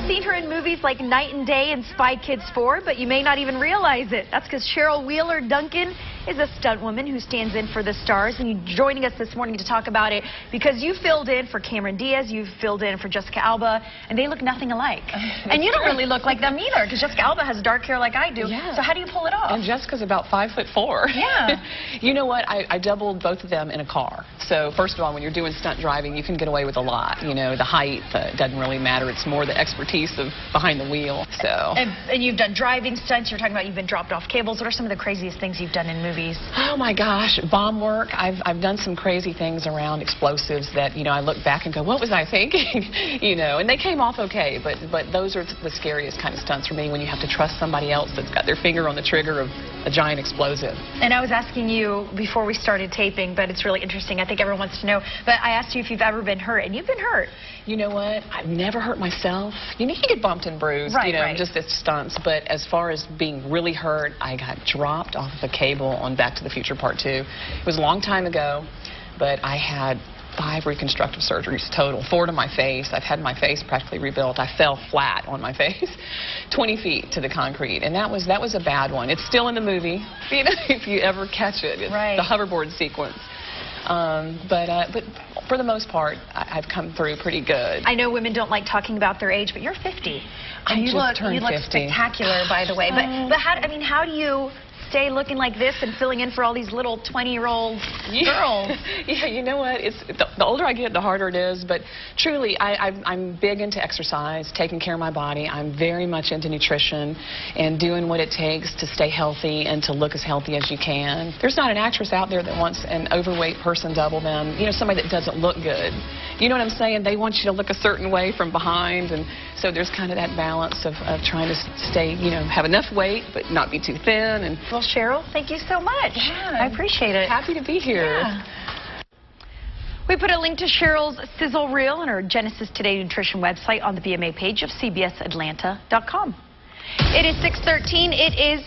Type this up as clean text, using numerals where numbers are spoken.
seen her in movies like Night and Day and Spy Kids 4, but you may not even realize it. That's because Cheryl Wheeler Duncan is a stunt woman who stands in for the stars, and you're joining us this morning to talk about it because you filled in for Cameron Diaz, you filled in for Jessica Alba, and they look nothing alike. And you don't really look like them either, because Jessica Alba has dark hair like I do. Yeah. So how do you pull it off? And Jessica's about 5'4". Yeah. You know what? I doubled both of them in a car. So first of all, when you're doing stunt driving, you can get away with a lot. You know, the height doesn't really matter. It's more the expertise of behind the wheel. So. And you've done driving stunts. You're talking about you've been dropped off cables. What are some of the craziest things you've done in movies? Oh my gosh, bomb work. I've done some crazy things around explosives that, you know, I look back and go, what was I thinking? You know, and they came off okay, but those are the scariest kind of stunts for me, when you have to trust somebody else that's got their finger on the trigger of a giant explosive. And I was asking you before we started taping, but it's really interesting. I think everyone wants to know. But I asked you if you've ever been hurt, and you've been hurt. You know what? I've never hurt myself. You know, you get bumped and bruised, right, you know, right. just as stunts. But as far as being really hurt, I got dropped off of a cable on Back to the Future Part 2. It was a long time ago, but I had 5 reconstructive surgeries total, 4 to my face. I've had my face practically rebuilt. I fell flat on my face, 20 feet to the concrete, and that was a bad one. It's still in the movie, you know, if you ever catch it. It's right. The hoverboard sequence. But for the most part, I've come through pretty good. I know women don't like talking about their age, but you're 50. And you look spectacular, by the way. But how do you stay looking like this and filling in for all these little 20-year-old girls? Yeah, you know what? It's the older I get, the harder it is. But truly, I'm big into exercise, taking care of my body. I'm very much into nutrition and doing what it takes to stay healthy and to look as healthy as you can. There's not an actress out there that wants an overweight person double them. You know, somebody that doesn't look good. You know what I'm saying? They want you to look a certain way from behind, and so there's kind of that balance of trying to stay, you know, have enough weight but not be too thin. And well, Cheryl, thank you so much. Yeah, I appreciate it. Happy to be here. Yeah. We put a link to Cheryl's sizzle reel on her Genesis Today Nutrition website on the BMA page of CBSAtlanta.com. It is 6:13. It is